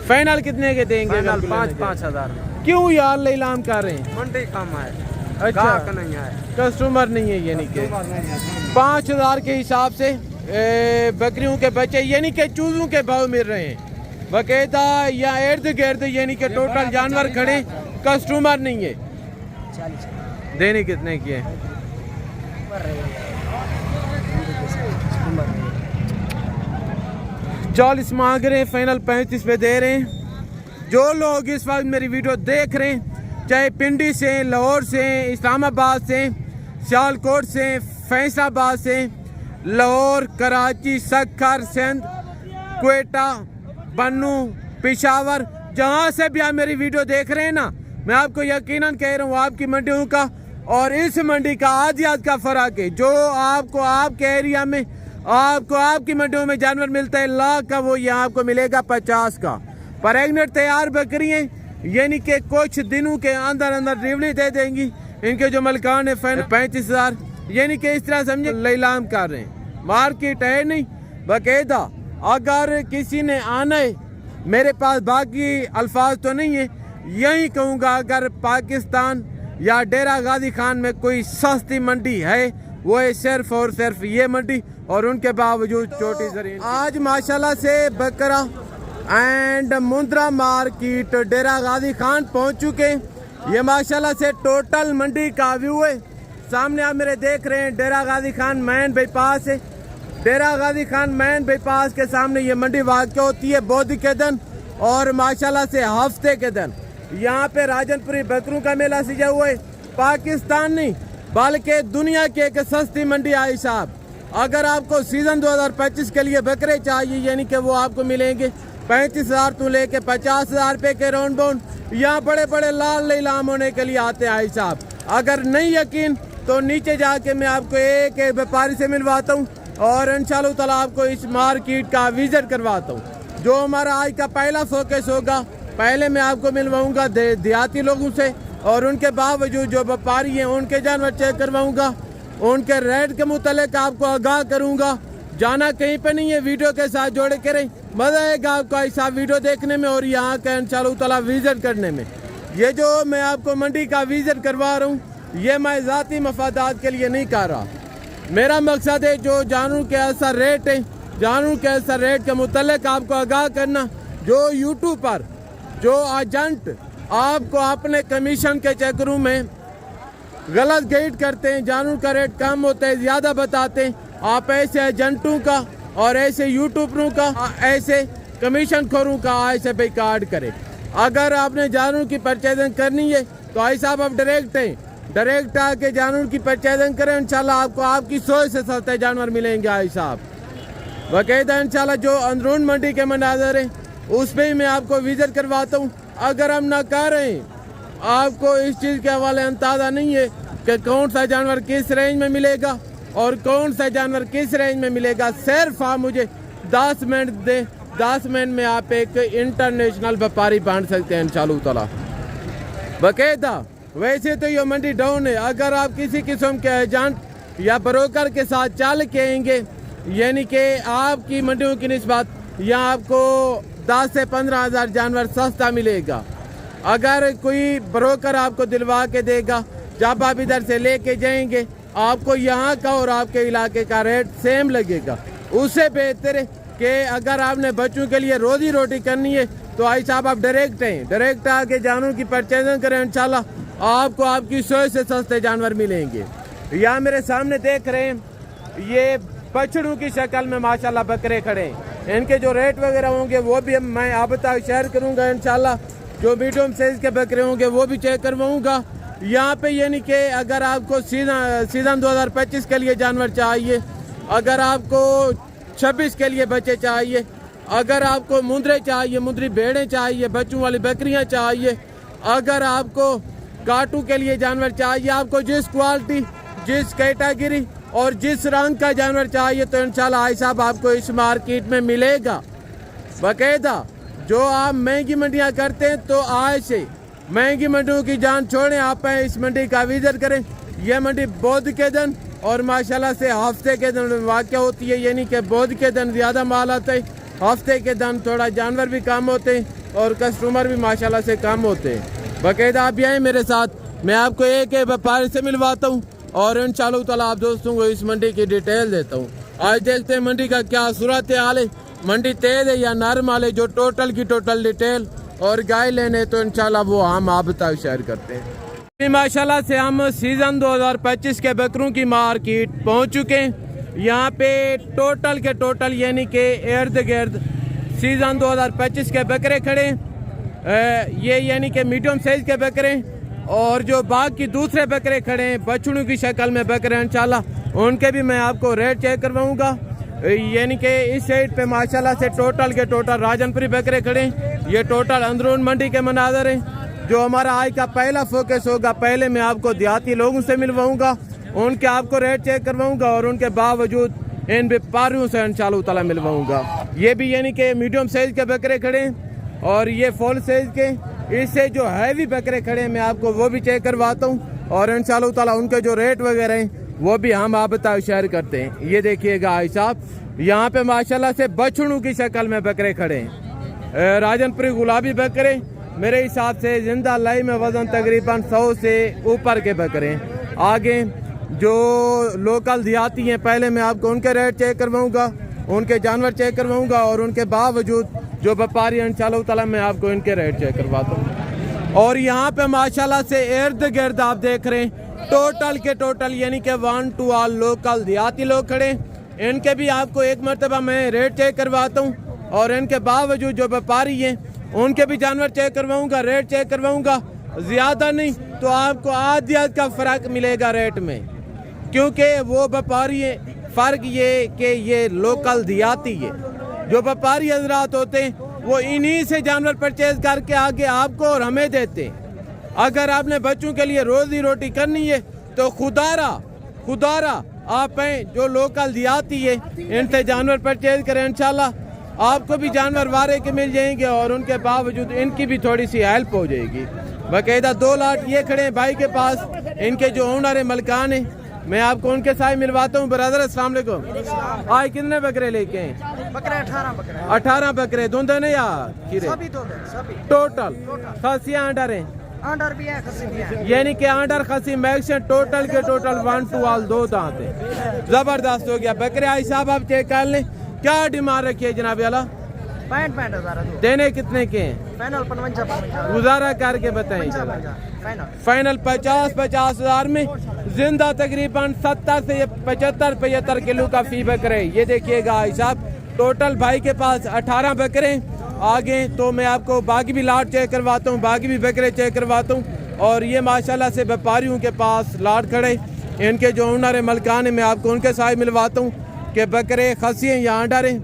Final कितने के देंगे? 5,000 में। क्यों यार लीलाम कर रहे हैं? मंडी कम है, अच्छा नहीं है, कस्टमर नहीं है, यानी कि 5,000 के हिसाब से बकरियों के बच्चे यानी कि चूजों के भाव मिल रहे हैं बकायदा, या इर्द गिर्द यानी कि टोटल जानवर खड़े, कस्टमर नहीं है। देने कितने की है? 40 मांग रहे हैं, फाइनल 35 पे दे रहे हैं। जो लोग इस वक्त मेरी वीडियो देख रहे हैं, चाहे पिंडी से, लाहौर से, इस्लामाबाद से, सियालकोट से, फैसलाबाद से, लाहौर, कराची, सक्खर, सिंध, क्वेटा, बन्नू, पेशावर, जहाँ से भी आप मेरी वीडियो देख रहे हैं ना, मैं आपको यकीनन कह रहा हूँ आपकी मंडियों का और इस मंडी का आदियात का फर्क है। जो आपको आपके एरिया में आपको आपकी मंडियों में जानवर मिलता है लाख का, वो यहाँ आपको मिलेगा 50 का। प्रेग्नेंट तैयार बकरियाँ यानी कि कुछ दिनों के अंदर अंदर डिलीवरी दे देंगी। इनके जो मलकान है 35,000 यानी कि इस तरह समझे लीलाम कर रहे हैं। मार्केट है नहीं बाकायदा। अगर किसी ने आना है, मेरे पास बाकी अल्फाज तो नहीं है, यही कहूँगा अगर पाकिस्तान या डेरा गाजी खान में कोई सस्ती मंडी है वो है सिर्फ और सिर्फ ये मंडी, और उनके बावजूद छोटी जरीन। आज माशाल्लाह से बकरा एंड मुंद्रा मार्केट डेरा गाजी खान पहुंच चुके। ये माशाल्लाह से टोटल मंडी का व्यू है। सामने आप मेरे देख रहे हैं डेरा गाजी खान मैन बाईपास है। डेरा गाजी खान मैन बाईपास के सामने ये मंडी वाक़ होती है बुध के दिन और माशाल्लाह से हफ्ते के दिन। यहाँ पे राजनपुरी बकरों का मेला सजा हुआ है। पाकिस्तान नहीं बल्कि दुनिया की एक सस्ती मंडी आई साहब। अगर आपको सीजन 2025 के लिए बकरे चाहिए यानी कि वो आपको मिलेंगे 35,000 तो लेके 50,000 रुपए के राउंड बाउंड। यहाँ बड़े बड़े लाल लीलाम होने के लिए आते हैं आई साहब। अगर नहीं यकीन तो नीचे जाके मैं आपको एक एक व्यापारी से मिलवाता हूँ और इंशाल्लाह ताला आपको इस मार्केट का विजिट करवाता हूँ। जो हमारा आज का पहला फोकस होगा, पहले मैं आपको मिलवाऊंगा देहाती लोगों से और उनके बावजूद जो व्यापारी हैं उनके जानवर चेक करवाऊंगा, उनके रेट के मुतालिक आपको आगाह करूंगा। जाना कहीं पे नहीं है, वीडियो के साथ जोड़े करें, मजा आएगा आपको ऐसा वीडियो देखने में और यहाँ का इंशाल्लाह ताला विजिट करने में। ये जो मैं आपको मंडी का विजिट करवा रहा हूँ ये मैं ज़ाती मफादात के लिए नहीं कर रहा। मेरा मकसद है जो जानवरों के ऐसा रेट है, जानवरों के ऐसा रेट के मुतालिक आपको आगाह करना। जो यूट्यूब पर जो एजेंट आपको अपने कमीशन के चक्करों में गलत गाइड करते हैं, जानवरों का रेट कम होता है, ज़्यादा बताते हैं, आप ऐसे एजेंटों का और ऐसे यूट्यूबरों का, ऐसे कमीशन खोरों का ऐसे बेकार करें। अगर आपने जानवरों की परचेजिंग करनी है तो ऐसा आप डायरेक्ट आके जानवरों की परचेजिंग करें। इंशाल्लाह आपको आपकी सोच से सस्ते जानवर मिलेंगे आई साहब बाकायदा। इंशाल्लाह जो अंदरून मंडी के मनाजर हैं उस पर ही मैं आपको विजिट करवाता हूँ। अगर हम ना कर रहे हैं, आपको इस चीज़ के हवाले अंदाजा नहीं है कि कौन सा जानवर किस रेंज में मिलेगा और कौन सा जानवर किस रेंज में मिलेगा, सिर्फ आप मुझे 10 मिनट दें, 10 मिनट में आप एक इंटरनेशनल व्यापारी बन सकते हैं इंशाल्लाह ताला बाकायदा। वैसे तो ये मंडी डाउन है। अगर आप किसी किस्म के एजेंट या ब्रोकर के साथ चल के आएंगे यानी कि आपकी मंडियों की निस्बत यहाँ आपको 10 से 15,000 जानवर सस्ता मिलेगा। अगर कोई ब्रोकर आपको दिलवा के देगा, जब आप इधर से लेके जाएंगे आपको यहाँ का और आपके इलाके का रेट सेम लगेगा। उससे बेहतर है कि अगर आपने बच्चों के लिए रोजी रोटी करनी है तो आई साहब आप डायरेक्ट आके जानवरों की परचेजिंग करें। इंशाल्लाह आपको आपकी सोच से सस्ते जानवर मिलेंगे। यहाँ मेरे सामने देख रहे हैं ये बछड़ों की शक्ल में माशाल्लाह बकरे खड़े हैं। इनके जो रेट वगैरह होंगे वो भी मैं आप तक शेयर करूँगा इंशाल्लाह। जो मीडियम साइज के बकरे होंगे वो भी चेक करवाऊँगा। यहाँ पे यानी कि अगर आपको सीजन 2025 के लिए जानवर चाहिए, अगर आपको 26 के लिए बच्चे चाहिए, अगर आपको मुंदरे चाहिए, मुंदरी भेड़ें चाहिए, बच्चों वाली बकरियाँ चाहिए, अगर आपको काटू के लिए जानवर चाहिए, आपको जिस क्वालिटी, जिस कैटेगरी और जिस रंग का जानवर चाहिए तो इंशाल्लाह आई साहब आपको इस मार्केट में मिलेगा बाकायदा। जो आप महंगी मंडियाँ करते हैं तो आज से महंगी मंडियों की जान छोड़ें, आप इस मंडी का विजिट करें। यह मंडी बुध के दिन और माशाल्लाह से हफ्ते के दिन वाक़ होती है, यानी कि बुध के दिन ज़्यादा माल आता है, हफ्ते के दिन थोड़ा जानवर भी कम होते हैं और कस्टमर भी माशाल्लाह से कम होते हैं। बाकायदा आप भी आए मेरे साथ, मैं आपको एक व्यापारी से मिलवाता हूँ और इंशाअल्लाह ताला आप दोस्तों को इस मंडी की डिटेल देता हूँ। आज देखते हैं मंडी का क्या सूरत हाल है, मंडी तेज है या नरम हाल है, जो टोटल की टोटल डिटेल और गाय लेने तो इंशाल्लाह वो हम आप तक शेयर करते हैं। माशाल्लाह से हम सीजन 2025 के बकरों की मार्केट पहुंच चुके हैं। यहाँ पे टोटल के टोटल यानी कि इर्द गिर्द सीजन 2025 के बकरे खड़े, ये यानी कि मीडियम साइज के बकरे, और जो बाकी दूसरे बकरे खड़े हैं बछड़ों की शक्ल में बकरे इंशाल्लाह उनके भी मैं आपको रेट चेक करवाऊंगा। यानी कि इस साइड पे माशाल्लाह से टोटल के टोटल राजनपुरी बकरे खड़े हैं। ये टोटल अंदरून मंडी के मनाजर हैं। जो हमारा आज का पहला फोकस होगा, पहले मैं आपको देहाती लोगों से मिलवाऊंगा, उनके आपको रेट चेक करवाऊंगा और उनके बावजूद इन व्यापारियों से इंशाअल्लाह ताला मिलवाऊंगा। ये भी यानी कि मीडियम साइज के बकरे खड़े हैं और ये फुल साइज के, इससे जो हैवी बकरे खड़े हैं मैं आपको वो भी चेक करवाता हूँ और इंशाअल्लाह ताला उनके जो रेट वगैरह हैं वो भी हम आप तक शेयर करते हैं। ये देखिएगा भाई साहब, यहाँ पे माशाल्लाह से बछड़ों की शक्ल में बकरे खड़े हैं, राजनपुरी गुलाबी बकरे, मेरे हिसाब से जिंदा लाई में वजन तकरीबन 100 से ऊपर के बकरे हैं। आगे जो लोकल देहाती हैं पहले मैं आपको उनके रेट चेक करवाऊंगा, उनके जानवर चेक करवाऊंगा और उनके बावजूद जो व्यापारी इंशाअल्लाह ताला मैं आपको इनके रेट चेक करवाता हूँ। और यहाँ पे माशाल्लाह से इर्द गिर्द आप देख रहे हैं टोटल के टोटल यानी कि 1 to all लोकल देहाती लोग खड़े, इनके भी आपको एक मरतबा मैं रेट चेक करवाता हूँ और इनके बावजूद जो व्यापारी हैं उनके भी जानवर चेक करवाऊंगा, रेट चेक करवाऊंगा। ज़्यादा नहीं तो आपको आधियात का फ़र्क मिलेगा रेट में, क्योंकि वो व्यापारी फ़र्क ये कि ये लोकल देहाती है। जो व्यापारी हजरात होते हैं वो इन्हीं से जानवर परचेज करके आगे आपको और हमें देते हैं। अगर आपने बच्चों के लिए रोजी रोटी करनी है तो खुदारा आप हैं जो लोकल देहाती है इनसे जानवर परचेज करें, इंशाल्लाह आपको भी जानवर वारे के मिल जाएंगे और उनके बावजूद इनकी भी थोड़ी सी हेल्प हो जाएगी। बाकायदा 2 लाट ये खड़े हैं भाई के पास, इनके जो ओनर है मलकान है, मैं आपको उनके साथ मिलवाता हूँ। ब्रदर अस्सलाम वालेकुम। आज कितने बकरे लेके हैं? बकरे 18 18 बकरे धुंधे ने या खीरे? सभी सभी टोटल खसियाँ अंडर हैं? अंडर भी है, खसी भी है। यानी कि अंडर खसी मैक्सिमम टोटल के टोटल 1 to all 2 दांत है। जबरदस्त हो गया बकरे। आई साहब आप चेक कर लें क्या डिमांड रखी है जनाब वाला? 65 हज़ार देने कितने के हैं? फाइनल 55 गुजारा करके बताएं। फाइनल 50 हज़ार में जिंदा तकरीबन 70 से 75 किलो का फी बकरे। ये देखिएगा भाई साहब, टोटल भाई के पास 18 बकरे। आगे तो मैं आपको बाकी भी लाट चेक करवाता हूँ, बाकी भी बकरे चेक करवाता हूँ। और ये माशाल्लाह से व्यापारियों के पास लाट खड़े, इनके जो ओनर मलकान है मैं आपको उनके साथ मिलवाता हूँ कि बकरे खसी हैं या अंडर हैं,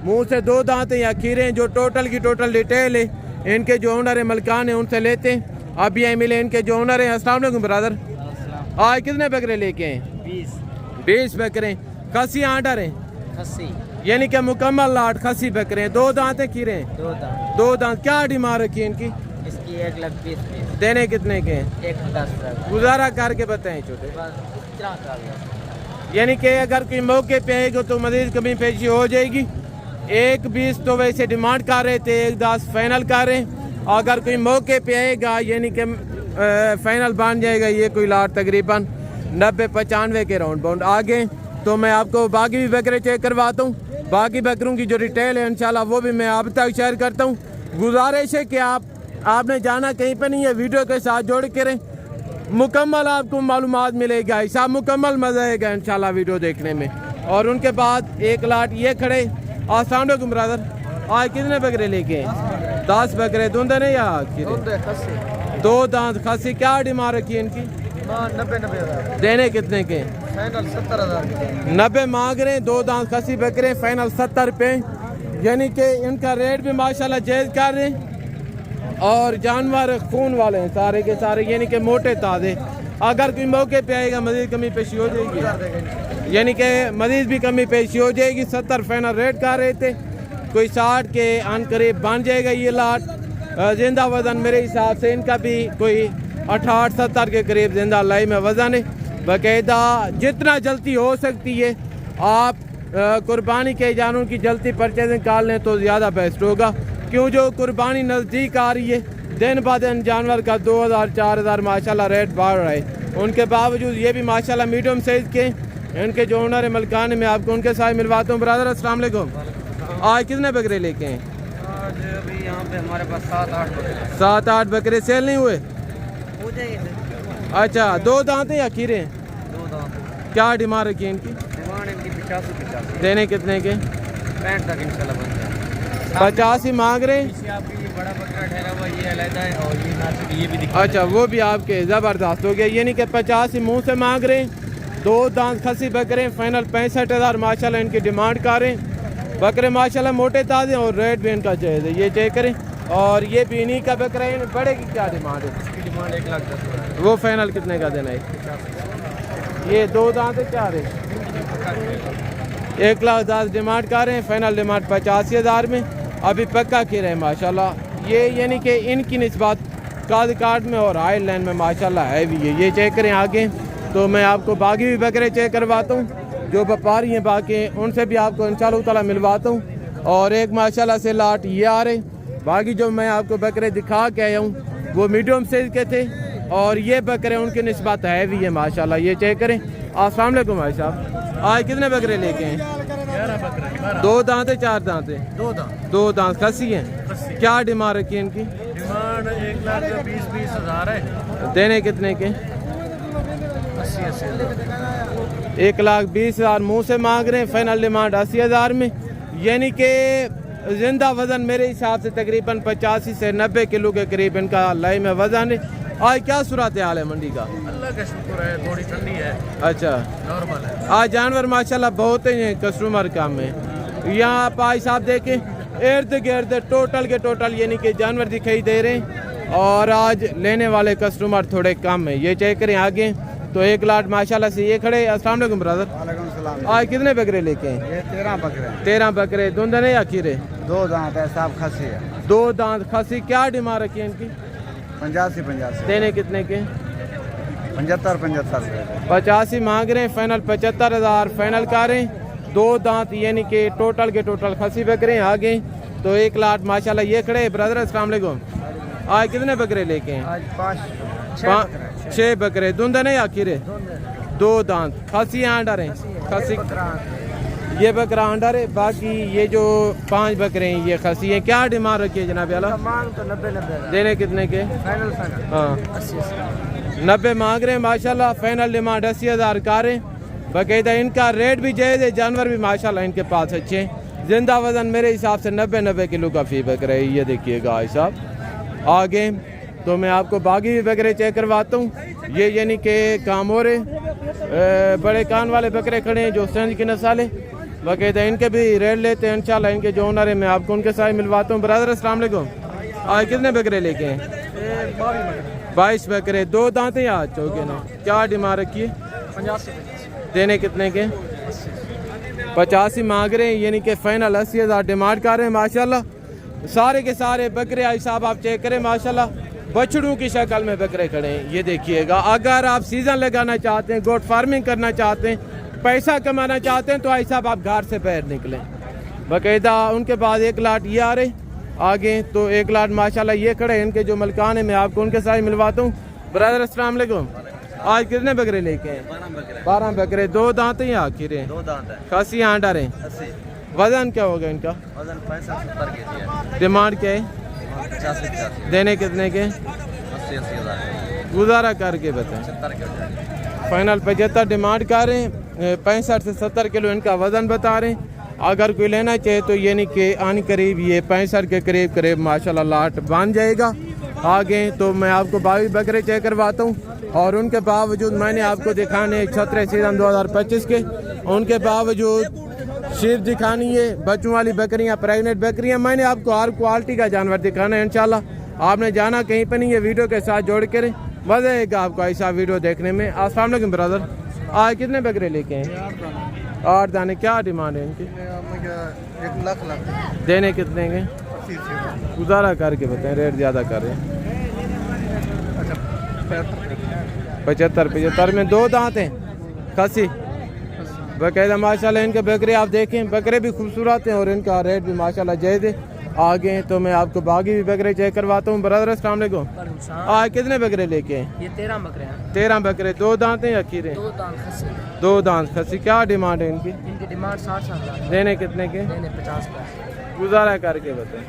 मुँह से 2 दांत हैं या खीरे हैं। जो टोटल की टोटल डिटेल है इनके जो ओनर मलकान है उनसे लेते हैं। अभी यहाँ मिले इनके जो ओनर हैं। अस्सलाम वालेकुम ब्रदर, आज कितने बकरे लेके हैं? 20 बकरे। खसी अंडर हैं? खसी यानी कि मुकम्मल लाट खसी बकरे हैं। 2 दांत हैं, खीरे हैं? 2 दांत। क्या डिमांड रखी है इनकी? इसकी 1,20,000। देने कितने के हैं? 1,10,000। गुजारा करके बताएं छोटे। यानी कि अगर कोई मौके पे आएगा तो मजीद कमी पेशी हो जाएगी। 1,20 तो वैसे डिमांड कर रहे थे, 1,10 फाइनल कर रहे हैं। अगर कोई मौके पे आएगा यानी कि फाइनल बन जाएगा ये कोई लाट तकरीबन 90-95 के राउंड बाउंड। आगे तो मैं आपको बाकी भी बकरे चेक करवाता हूँ, बाकी बकरों की जो डिटेल है इंशाल्लाह वो भी मैं आप तक शेयर करता हूँ। गुजारिश है कि आपने जाना कहीं पर नहीं है, वीडियो के साथ जोड़ के रहें, मुकम्मल आपको मालूमात मिलेगा, ऐसा मुकम्मल मजा आएगा इंशाल्लाह वीडियो देखने में। और उनके बाद 1 लाट ये खड़े। अस्सलाम वालेकुम ब्रदर, आज कितने बकरे लेके हैं? 10 बकरे। धुंधे ने या खीरे? 2 दांत खसी। क्या डिमांड रखी है इनकी? 90,000। देने कितने के? फाइनल 70,000। 90 मांग रहे हैं। 2 दांत खसी बकरे, फाइनल 70 रुपये। यानी कि इनका रेट भी माशाल्लाह जायज़ कर रहे हैं और जानवर खून वाले हैं सारे के सारे, यानी कि मोटे ताज़े। अगर कोई मौके पे आएगा मजीद कमी पेशी हो जाएगी, यानी कि मजीद भी कमी पेशी हो जाएगी। 70 फाइनल रेट कर रहे थे, कोई 60 के अन करीब बन जाएगा ये लाट। जिंदा वजन मेरे हिसाब से इनका भी कोई 68-70 के करीब जिंदा लाई में वजन है। बाकायदा जितना जल्दी हो सकती है आप कुर्बानी के जानवरों की जल्दी परचेजिंग कर लें तो ज़्यादा बेस्ट होगा, क्यों जो कुर्बानी नज़दीक आ रही है, दिन ब दिन जानवर का 2000 4000 माशाल्लाह रेट बढ़ रहा है। उनके बावजूद ये भी माशाल्लाह मीडियम साइज़ के इनके जो ओनर है मलकान में आपको उनके साथ मिलवाता हूँ। ब्रदर अस्सलाम वालेकुम, आज कितने बकरे लेके हैं? आज अभी यहाँ पे हमारे पास 7-8 बकरे 7-8 बकरे सेल नहीं हुए? हो जाएंगे। अच्छा, 2 दांत हैं या खीरे हैं? 2 दांत। क्या डिमांड रखी है इनकी? डिमांड इनकी 85 देने कितने के? 65 तक इंशाल्लाह बन जाए। 85 ही मांग रहे हैं। इसे आपकी ये बड़ा बकरा ठहरा हुआ ये अलग है और ये नासिक ये भी दिखा। अच्छा, वो भी आपके ज़बरदस्त हो गया, यानी कि 85 ही मुँह से मांग रहे हैं। 2 दांत खसी बकरे फाइनल 65,000 माशाल्लाह इनकी डिमांड कर रहे हैं। बकरे माशाल्लाह मोटे ताज़े और रेट भी इनका जायज़ है, ये चेक करें। और ये भी इन्हीं का बकरा है, बड़े की क्या डिमांड है? इसकी डिमांड 1,10,000 वो फाइनल कितने का देना है? ये 2 दांत है, क्या रहे? 1,10,000 डिमांड कर रहे हैं, फाइनल डिमांड 85,000 में अभी पक्का की रहे माशाल्लाह। ये यानी कि इनकी निस्बत काद कार्ड में और हाई लाइन में माशाल्लाह है भी ये चेक करें। आगे तो मैं आपको बाकी भी बकरे चेक करवाता हूँ, जो व्यापारी हैं बाकी उनसे भी आपको इंशाल्लाह ताला मिलवाता हूँ। और एक माशाल्लाह से लाट ये आ रहे, बाकी जो मैं आपको बकरे दिखा के आया हूँ वो मीडियम साइज के थे और ये बकरे उनकी निस्बत है भी है माशाल्लाह, ये चेक करें। अस्सलाम वालेकुम भाई साहब, आज कितने बकरे लेके हैं? 11 बकरे। 2 दांत है 4 दांत है? 2 दांत। 2 दांत खसी हैं। क्या डिमांड रखी है इनकी? डिमांड 1,20,000 है। देने कितने के? 80,000। 1,20,000 मुँह से मांग रहे हैं, फाइनल डिमांड 80,000 में, यानी कि जिंदा वजन मेरे हिसाब से तकरीबन 85 से 90 किलो के करीब इनका लाई में वजन है। आज क्या सूरत हाल है मंडी का? अल्लाह का शुक्र है, थोड़ी ठंडी है। अच्छा, नॉर्मल है। आज जानवर माशाल्लाह बहुत हैं, कस्टमर कम है। यहाँ आप भाई साहब देखें इर्द गिर्द टोटल के टोटल यानी कि जानवर दिखाई दे रहे हैं और आज लेने वाले कस्टमर थोड़े कम है, ये चेक करें। आगे तो 1 लाट माशाल्लाह से ये खड़े। अस्सलाम वालेकुम ब्रदर, वालेकुम सलाम। आज कितने बकरे लेके हैं? ये 13 बकरे। 13 बकरे, धुंधने या खीरे? 2 दांत है, साफ खसी है। 2 दांत खसी। क्या डिमांड रखी है इनकी? 85 देने कितने के? 75 रुपये। 85 मांग रहे हैं, फाइनल 75,000 फाइनल कर रहे हैं। 2 दांत यानी कि टोटल के टोटल खसी बकरे हैं। आगे तो 1 लाट माशाल्लाह ये खड़े। ब्रदर अस्सलाम वालेकुम, आज कितने बकरे लेके हैं? आज 6 बकरे, धुंधने या खीरे? 2 दांत खसी आंडा रहे खसी। ये बकरा अंडर है, बाकी ये जो 5 बकरे हैं ये खसी हैं। क्या डिमांड रखी है जनाब आला? मांग तो 90 देने कितने के? फाइनल हाँ 90 मांग रहे हैं माशाल्लाह, फाइनल डिमांड 80,000 का रहे। बाकायदा इनका रेट भी जायज़ है, जानवर भी माशाल्लाह इनके पास अच्छे हैं। जिंदा वजन मेरे हिसाब से 90 किलो का फी बकरा है, ये देखिएगा भाई साहब। आगे तो मैं आपको बाकी भी बकरे चेक करवाता हूँ। ये यानी कि काम हो रहे बड़े कान वाले बकरे खड़े हैं जो संज की नस्ल है, बाकायदा इनके भी रेट लेते हैं इंशाल्लाह। इनके जो ओनर है मैं आपको उनके साथ मिलवाता हूँ। ब्रदर अस्सलाम वालेकुम, आज कितने बकरे लेके हैं? 22 बकरे। 2 दांत हैं आज चौके ने। क्या डिमांड रखी है? 85। देने कितने के? 85 मांग रहे हैं, यानी कि फाइनल 80,000 डिमांड कर रहे हैं माशाल्लाह। सारे के सारे बकरे आई साहब आप चेक करें माशाल्लाह, बछड़ों की शक्ल में बकरे खड़े हैं, ये देखिएगा। अगर आप सीजन लगाना चाहते हैं, गोट फार्मिंग करना चाहते हैं, पैसा कमाना चाहते हैं तो आई साहब आप घर से पैर निकलें बाकायदा। उनके बाद 1 लाट ये आ रहे आगे तो 1 लाट माशाल्लाह ये खड़े। इनके जो मलकान है मैं आपको उनके साथ मिलवाता हूँ। ब्रदर अस्सलाम वालेकुम, आज कितने बकरे लेके हैं? 12 बकरे। 2 दांत हैं या आखिर हैं? 2 दांत है। खासी आंडा रहे। 80। वजन क्या होगा इनका? वजन 65-70 केजी है। डिमांड क्या है? 85। देने कितने के? 80,000। गुजारा करके बताएं। 70 के हो जाएगा। फाइनल 75 डिमांड कर रहे हैं। 65 से 70 किलो इनका वजन बता रहे हैं। अगर कोई लेना चाहे तो यानी कि आने करीब ये 65 के करीब करीब माशाल्लाह लाट बन जाएगा। आगे तो मैं आपको बावी बकरे चेक करवाता हूँ और उनके बावजूद मैंने आपको दिखाने छतरे सीजन 2025 के, उनके बावजूद शीर दिखानी है, बच्चों वाली बकरियाँ, प्रेगनेंट बकरियाँ। मैंने आपको हर क्वालिटी का जानवर दिखाना है इंशाल्लाह। आपने जाना कहीं पर नहीं है, वीडियो के साथ जोड़ कर मजा आएगा आपको ऐसा वीडियो देखने में। अस्सलाम वालेकुम ब्रदर, आज कितने बकरे लेके हैं? 8 दाने। क्या डिमांड है इनकी? 1 लाख। देने कितने के? 80। गुजारा करके बताएं, रेट ज़्यादा कर रहे हैं। 75 में 2 दांत हैं खसी। बाकायदा माशाल्लाह इनके बकरे आप देखें, बकरे भी खूबसूरत हैं और इनका रेट भी माशाल्लाह जायज़ है। आगे तो मैं आपको बाकी भी बकरे चेक करवाता हूँ। ब्रदर अस्सलाम वालेकुम। आज कितने बकरे लेके हैं? ये 13 बकरे हैं। 13 बकरे, 2 दांत हैं या खीरे? 2 दांत खस्सी। 2 दांत खस्सी। क्या डिमांड है इनकी? इनकी डिमांड 60 हज़ार। देने कितने के? देने 50 पैसे। गुजारा करके बताएं।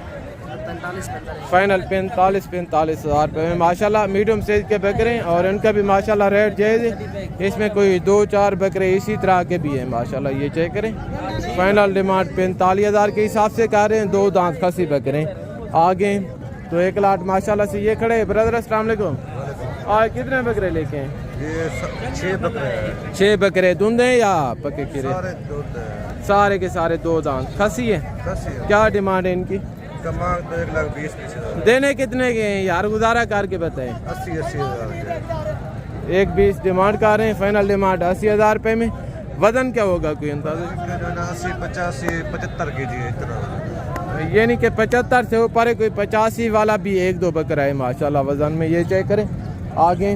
45 फाइनल 45 हज़ार रुपये में माशाल्लाह मीडियम साइज के बकरे हैं और इनका भी माशाल्लाह रेट जायज़ है। इसमें कोई 2-4 बकरे इसी तरह के भी हैं माशाल्लाह, ये चेक करें। फाइनल डिमांड 45 हज़ार के हिसाब से कर रहे हैं। 2 दांत खसी बकरे आगे तो 1 लाख माशाल्लाह से ये खड़े। ब्रदर अस्सलाम वालेकुम। आज कितने बकरे लेके हैं? ये 6 बकरे हैं। 6 बकरे दूध हैं या पके खीरे? सारे दूध हैं। सारे के सारे 2 दांत खसी है। क्या डिमांड है इनकी? कमाल तो 1,20,000 हज़ार। देने कितने के हैं यार? गुजारा करके बताएं। 80 हज़ार के। 1,20 डिमांड कर रहे हैं। फाइनल डिमांड 80 हज़ार रुपये में। वजन क्या होगा कोई अंदाजा? 80, 85, 75 kg है इतना। ये नहीं कि 75 से ऊपर है, कोई 85 वाला भी 1-2 बकरा है माशाल्लाह वजन में, ये चेक करें। आगे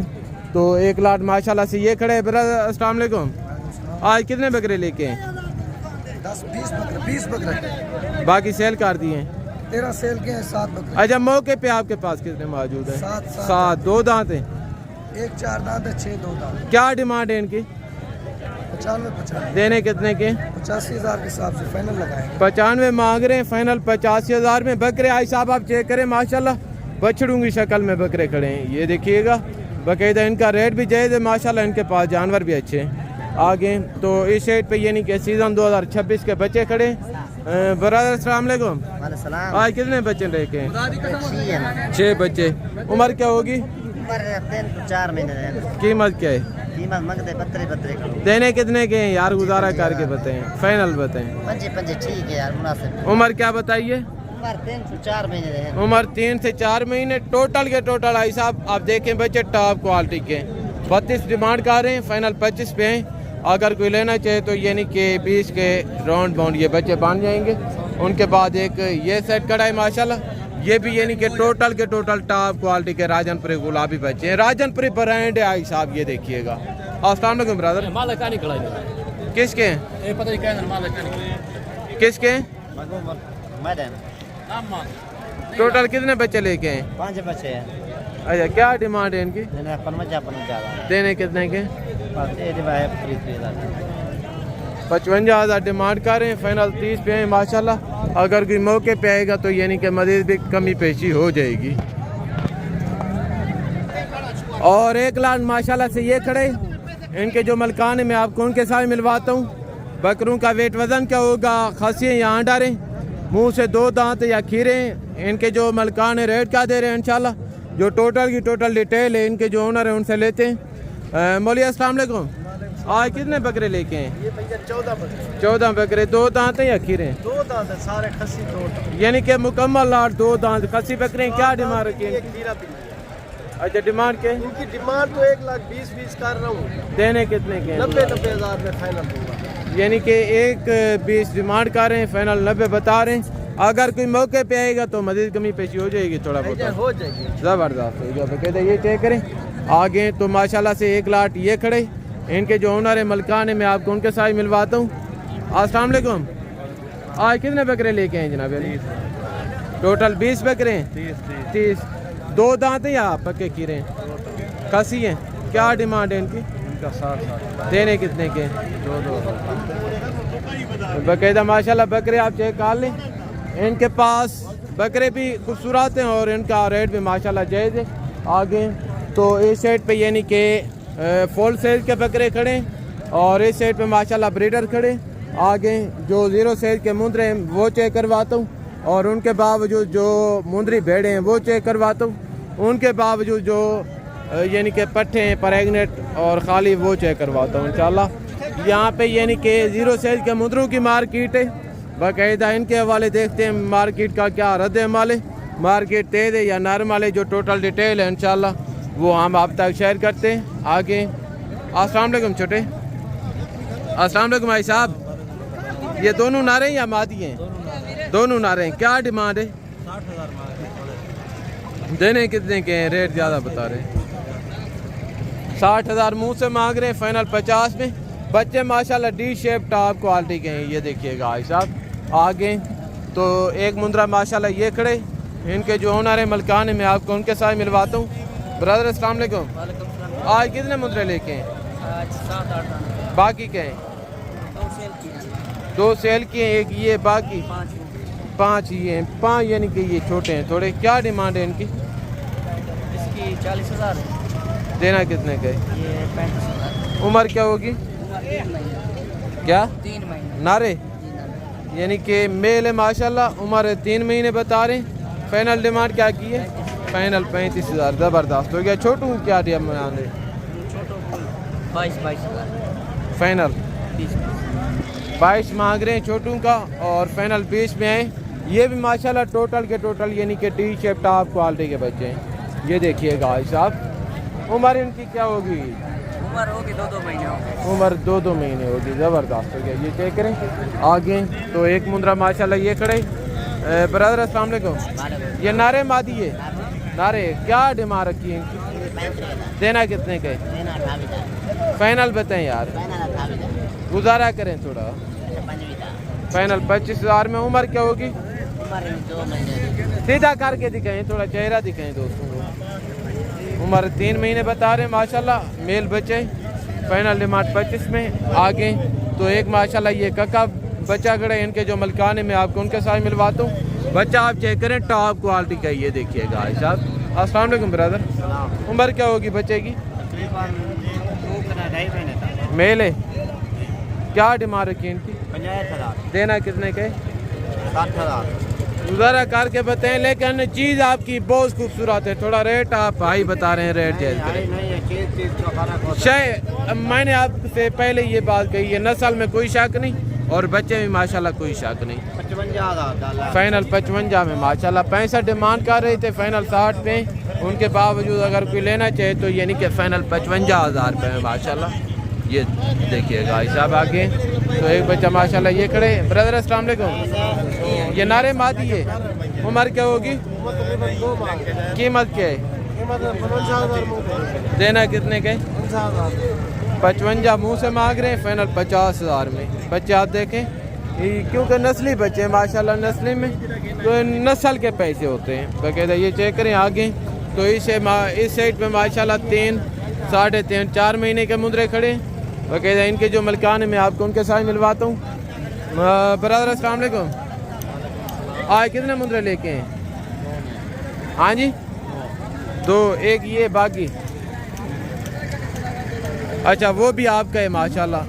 तो 1 लाख माशाल्लाह से ये खड़े। ब्रदर अस्सलाम वालेकुम। आज कितने बकरे लेके हैं? 20 बकरे। बाकी सेल कर दिए हैं? 13 सेल के हैं, 7 बकरे। अच्छा, मौके पे आपके पास कितने मौजूद हैं? 7। 2 दांत हैं। 1 4 दांत है, 6 2 दांत। क्या डिमांड है इनकी? 95 देने कितने के? 85 हज़ार के हिसाब से फाइनल लगाएंगे। 95 मांग रहे हैं, फाइनल 85 हज़ार में। बकरे आई साहब आप चेक करें माशाल्लाह बछड़ों की शक्ल में बकरे खड़े हैं, ये देखिएगा। बाकायदा इनका रेट भी जायज़ है माशाल्लाह, इनके पास जानवर भी अच्छे हैं। आगे तो इस साइड पे ये नहीं कि सीज़न 2026 के बच्चे खड़े। ब्रदर अस्सलाम वालेकुम। आज कितने बच्चे लेके हैं? 6 बच्चे। उम्र क्या होगी? 3 से 4 महीने। कीमत क्या है? कीमत मंगते 32 देने कितने के हैं यार? गुजारा करके बताएं, फाइनल बताएं। 5 ठीक है यार, मुनासिब। उम्र क्या बताइए? उम्र 3 से 4 महीने। उम्र 3 से 4 महीने। टोटल के टोटल आई साहब आप देखें बच्चे टॉप क्वालिटी के। 32 डिमांड कर रहे हैं, फाइनल 25 पे हैं। अगर कोई लेना चाहे तो ये नहीं कि 20 के राउंड बाउंड ये बच्चे बन जाएंगे। उनके बाद एक ये सेट कड़ा है माशाल्लाह, ये भी ये नहीं कि टोटल के टोटल टॉप क्वालिटी के राजनपुरी गुलाबी बच्चे हैं। राजनपुरी ब्रांड है आई साहब, ये देखिएगा। अस्सलाम वालेकुम ब्रदर। किसके हैं? किसके हैं? टोटल कितने बच्चे लेके हैं? 5 बच्चे हैं। अच्छा, क्या डिमांड है इनकी? 55 देने कितने के? 55 हज़ार डिमांड कर रहे हैं, फाइनल 30 पे हैं माशाल्लाह। अगर कोई मौके पे आएगा तो यानी कि मज़ीद भी कमी पेशी हो जाएगी। और 1 लाख माशाल्लाह से ये खड़े। इनके जो मलकान है मैं आपको उनके साथ मिलवाता हूँ। बकरों का वेट वज़न क्या होगा, खसियाँ या अंडारें, मुंह से 2 दांत या खीरे। इनके जो मलकान है रेट क्या दे रहे हैं इंशाल्लाह। जो टोटल की टोटल डिटेल है इनके जो ओनर है उनसे लेते हैं। मौलिया अस्सलाम वालेकुम। आज कितने बकरे लेके हैं? ये भैया 14 बकरे। 14 बकरे। 2 दांत हैं या खीरे? 2 दांत है, सारे खस्सी 2 दांत। यानी कि मुकम्मल लाट 2 दांत खस्सी बकरे हैं। क्या डिमांड रखी है? खीरा भी। अच्छा, डिमांड के? इनकी डिमांड तो 1,20,000 कर रहा हूँ। देने कितने के? 90 हज़ार में फाइनल होगा। यानी कि 1,20 डिमांड कर रहे हैं, फाइनल 90 बता रहे हैं। अगर कोई मौके पे आएगा तो मजीद कमी पेशी हो जाएगी, थोड़ा बहुत हो जाएगी। ज़बरदस्त हो गया। कहते ये चेक करें। आगे तो माशाल्लाह से 1 लाख ये खड़े। इनके जो ओनर है मलकान है मैं आपको उनके साथ मिलवाता हूँ। अस्सलाम वालेकुम। आज कितने बकरे लेके हैं जनाब? टोटल 20 बकरे हैं। 30। 2 दांत हैं या पक्के खीरे हैं? खसी हैं। क्या डिमांड है इनकी? इनका 60 देने कितने के? 2 बाकायदा माशाल्लाह बकरे आप चेक कर लें। इनके पास बकरे भी खूबसूरत हैं और इनका रेट भी माशाल्लाह जायज़ है। आगे तो इस साइड पे यानी कि फुल साइज के बकरे खड़े हैं और इस साइड पे माशाल्लाह ब्रीडर खड़े। आगे जो 0 साइज के मुंदरे हैं वो चेक करवाता हूँ और उनके बावजूद जो मुंदरी भेड़े हैं वो चेक करवाता हूँ। उनके बावजूद जो यानी कि पट्ठे हैं प्रेग्नेंट और खाली वो चेक करवाता हूँ इंशाल्लाह। यहाँ पे यानी कि 0 साइज के मुंदरों की मार्केट है। बाकायदा इनके हवाले देखते हैं मार्केट का क्या रद्द अमल है, मार्केट तेज़ है या नॉर्मल है। जो टोटल डिटेल है इंशाल्लाह वो हम आप तक शेयर करते हैं। आगे अस्सलाम वालेकुम छोटे। अस्सलाम वालेकुम भाई साहब। ये दोनों नारे हैं या मादी हैं? दोनों नारे हैं। क्या डिमांड है? 60,000 मांगे। देने कितने के हैं? रेट ज़्यादा बता रहे हैं। 60,000 मुँह से मांग रहे हैं, फाइनल 50 में। बच्चे माशाल्लाह डी शेप टॉप क्वालिटी के हैं। ये देखिएगा भाई साहब आगे तो एक मुंद्रा माशाल्लाह ये खड़े, इनके जो ओनर है मलकान है, मैं आपको उनके साथ मिलवाता हूँ। ब्रदर अस्सलाम वालेकुम। आज कितने मुंद्रे लेके हैं? आज 7-8 बाकी क्या हैं? 2 सेल किए हैं, एक ये बाकी 5 ये हैं। 5 यानी कि ये छोटे हैं थोड़े। क्या डिमांड है इनकी? इसकी 40,000 देना कितने का? ये 35,000। उम्र क्या होगी? 3 महीने। क्या 3 महीने नारे? यानी कि मेल है माशाल्लाह, उम्र 3 महीने बता रहे हैं। फाइनल डिमांड क्या की है? फाइनल 35,000। ज़बरदस्त हो गया। छोटू क्या डिमांड है? 22,000 फाइनल 22 मांग रहे हैं छोटू का और फाइनल 20 में है। ये भी माशाल्लाह टोटल के टोटल यानी कि टी शेप टॉप क्वालिटी के बच्चे हैं। ये देखिएगा भाई साहब। उम्र इनकी क्या होगी? उम्र होगी 2-2 महीने होगी। उम्र 2-2 महीने होगी। ज़बरदस्त हो गया। ये चेक करें आगे तो एक मुंद्रा माशाल्लाह ये खड़े। ब्रदर अस्सलाम वालेकुम। ये नारे मादी है? नारे क्या डिमांड रखी है इनकी? देना कितने के? फाइनल बताएं यार, गुजारा करें थोड़ा। फाइनल 25,000 में। उम्र क्या होगी? सीधा करके दिखाएं, थोड़ा चेहरा दिखाएं दोस्तों को। उम्र 3 महीने बता रहे हैं माशाल्लाह, मेल बच्चे। फाइनल डिमांड 25 में। आगे तो एक माशाल्लाह ये कका बच्चा खड़े, इनके जो मलकान है मैं आपको उनके साथ मिलवाता हूँ। बच्चा आप चेक करें टॉप क्वालिटी का। ये देखिएगा भाई साहब। अस्सलाम वालेकुम ब्रदर। उम्र क्या होगी बच्चे की? मेल है? क्या डिमांड रखी है इनकी? 50,000। देना कितने के? 60,000। गुजारा करके बताएं, लेकिन चीज़ आपकी बहुत खूबसूरत है। थोड़ा रेट आप भाई बता रहे हैं, रेट जायज़ करें। शायद मैंने आपसे पहले ये बात कही है, नस्ल में कोई शक नहीं और बच्चे में माशाल्लाह कोई शक नहीं। 55,000 फाइनल 55 में माशाल्लाह। 65 डिमांड कर रहे थे, फाइनल 60 पे। उनके बावजूद अगर कोई लेना चाहे तो यानी कि फाइनल 55,000 रुपये में माशाल्लाह। ये देखिएगा भाई साहब आगे तो एक बच्चा माशाल्लाह ये खड़े। ब्रदर अस्सलाम वालेकुम। ये नारे मादी है? उम्र क्या होगी? कीमत क्या है? देना कितने के? 55 मुँह से मांग रहे हैं। फाइनल 50,000 में। बच्चे आप देखें क्योंकि नस्ली बच्चे हैं माशाल्लाह, नस्ली में तो नस्ल के पैसे होते हैं बकायदा। ये चेक करें आगे तो इस साइड पे माशाल्लाह 3, 3.5, 4 महीने के मुंद्रे खड़े बकायदा। इनके जो मलकान है मैं आपको उनके साथ मिलवाता हूँ। ब्रदर अस्सलाम वालेकुम। आज कितने मुंद्रे लेके हैं? हाँ जी 2, एक ये बाकी। अच्छा वो भी आपका है माशाल्लाह।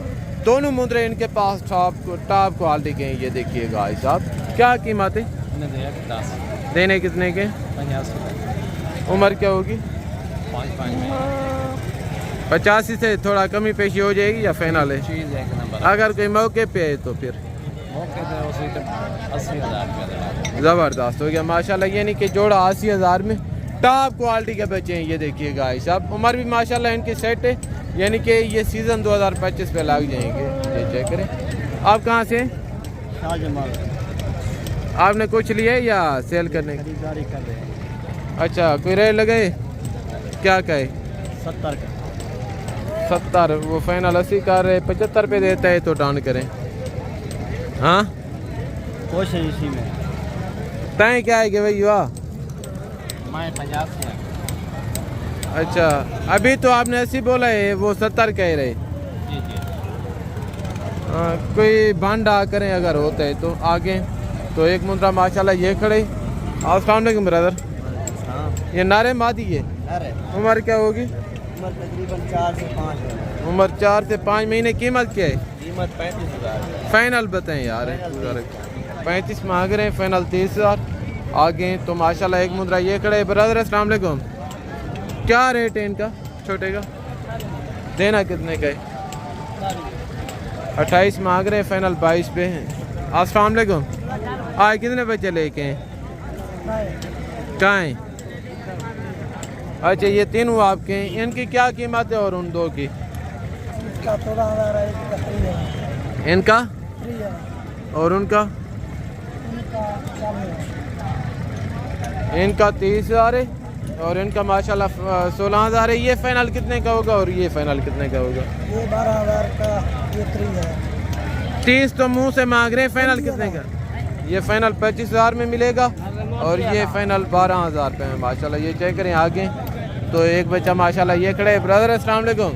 दोनों मुंद्रे इनके पास टॉप क्वालिटी के हैं। ये देखिएगा भाई साहब। क्या कीमत है? देने कितने के? 50। उम्र क्या होगी? 85 से थोड़ा कमी पेशी हो जाएगी या फाइनल है? चीज़ एक नंबर। अगर कोई मौके पे है तो फिर मौके पे उसी 80,000 ज़बरदस्त हो गया माशाल्लाह। यानी कि जोड़ा 80,000 में टॉप क्वालिटी के बच्चे हैं। ये देखिएगा भाई साहब। उम्र भी माशाल्लाह इनकी सेट है, यानी कि ये सीज़न 2025 पे लग जाएंगे। ये चेक करें। आप कहाँ से? आपने कुछ लिया है या सेल करने की? खरीदारी कर रहे हैं। अच्छा कोई रेट लगे? क्या कहे? 70 का। 70। वो फाइनल 80 कर रहे, 75 पे देता है तो डाउन करें। हाँ कोशिश इसी में। तय क्या है कि भाई वाह? मैं 50 से। अच्छा अभी तो आपने 80 बोला है, वो 70 कह रहे। जी जी। कोई भांडा करें अगर होता है तो आगे तो एक मुंद्रा माशाल्लाह ये खड़े। अस्सलाम वालेकुम ब्रदर। हाँ। ये नारे मादी है? अरे उम्र क्या होगी? उम्र तकरीबन 4 से 5 है। उम्र 4 से 5 महीने। कीमत क्या है? कीमत 35,000। फाइनल बताएं यार। 35 मांग रहे हैं, फाइनल 30,000। आगे तो माशाल्लाह एक मुद्रा ये खड़े। ब्रदर अस्सलाम वालेकुम। क्या रेट है इनका छोटे का? देना कितने का है? 28 मांग रहे हैं, फाइनल 22 पे है। अस्सलाम वालेकुम। आज कितने बच्चे लेके हैं? कहाँ हैं? अच्छा ये तीनों आपके हैं। इनकी क्या कीमत है और उन दो की? इनका और उनका? इनका 30,000 है और इनका माशाल्लाह 16,000 है। ये फाइनल कितने का होगा और ये फाइनल कितने का होगा? ये 12,000 का, ये 30 है। 30 तो मुंह से मांग रहे हैं, फाइनल कितने का? ये फाइनल 25,000 में मिलेगा और ये फाइनल 12,000 रुपये में माशाल्लाह। ये चेक करें आगे। तो एक बच्चा माशाल्लाह ये खड़े। ब्रदर अस्सलाम वालेकुम,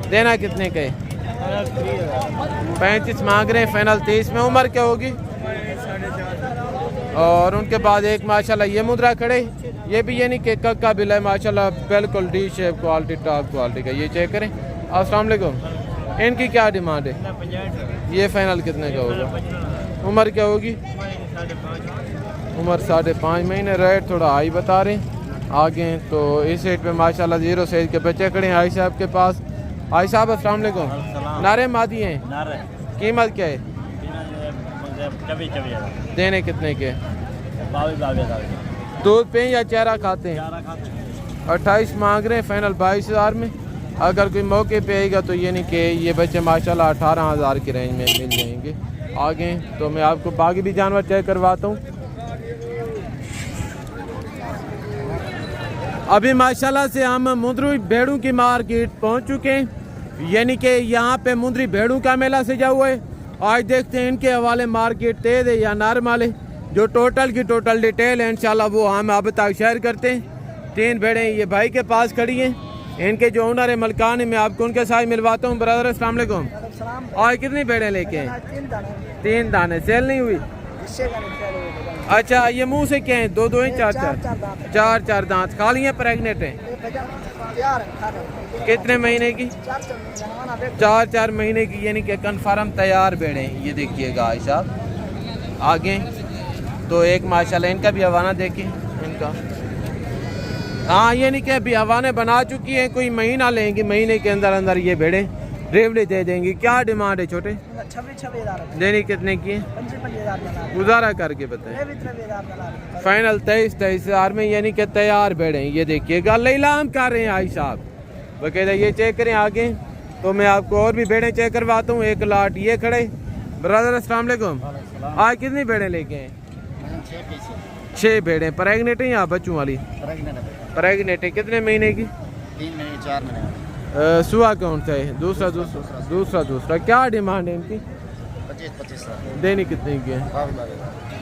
देना कितने के? 35 मांग रहे हैं, फाइनल 23 में। उम्र क्या होगी? और उनके बाद एक माशाल्लाह ये मुद्रा खड़े, ये भी यानी कि का बिल है माशाल्लाह, बिल्कुल D shape quality, top quality का। ये चेक करें। अस्सलाम वालेकुम, इनकी क्या डिमांड है? ये फाइनल कितने का होगा? उम्र क्या होगी? उम्र 5.5 महीने। रेट थोड़ा हाई बता रहे हैं आगे। तो इस रेट पे माशाल्लाह 0 साइज के बच्चे खड़े हैं आई साहब के पास। आई साहब अस्सलाम वालेकुम, नारे मादी हैं, कीमत क्या है? देने कितने के? दूध पे या चारा खाते हैं? 28 मांग रहे हैं, फाइनल 22,000 में। अगर कोई मौके पे आएगा तो ये नहीं कि ये बच्चे माशाल्लाह 18,000 की रेंज में मिल जाएंगे आगे। तो मैं आपको बाकी भी जानवर चेक करवाता हूँ। अभी माशाल्लाह से हम मुंद्री भेड़ों की मार्केट पहुँच चुके हैं, यानी कि यहाँ पे मुंद्री भेड़ों का मेला सजा हुआ है। आज देखते हैं इनके हवाले मार्केट तेज है या नॉर्मल है। जो टोटल की टोटल डिटेल है इंशाल्लाह वो हम अब तक शेयर करते हैं। 3 भेड़ें ये भाई के पास खड़ी हैं, इनके जो ओनर है मलकान है, मैं आपको उनके साथ मिलवाता हूँ। ब्रदर अस्सलाम वालेकुम, और कितनी भेड़ें लेके हैं? 3 दाने। सेल नहीं हुई? अच्छा, ये मुंह से क्या है? 2 हैं, 4 दांत खाली हैं, प्रेगनेंट हैं? कितने महीने की? 4 महीने की, यानी कि कन्फर्म तैयार भेड़ें। ये देखिएगा भाई साहब आगे। तो एक माशाल्लाह इनका भी हवाना देखें इनका। हाँ, यानी कि अभी हवाने बना चुकी हैं, कोई महीना लेंगी, महीने के अंदर अंदर ये भेड़ें रेवड़ी दे देंगी। क्या डिमांड है छोटे? 26,000 देनी कितने की है? 25,000 गुजारा करके बताएं। फाइनल 23,000 में, यानी कि तैयार भेड़ें। ये देखिएगा लीलाम कर रहे हैं आई साहब बकायदा। ये चेक करें आगे। तो मैं आपको और भी भेड़ें चेक करवाता हूँ। एक लाट ये खड़े। ब्रदर अस्सलाम वालेकुम, आज कितनी भेड़ें लेके हैं? 6 भेड़ें। प्रेगनेंट हैं या बच्चों वाली? प्रेगनेंट है। कितने महीने की? 3 महीने 4 महीने। सुहा कौन सा है? दूसरा। क्या डिमांड है इनकी? 25 देनी कितने की है?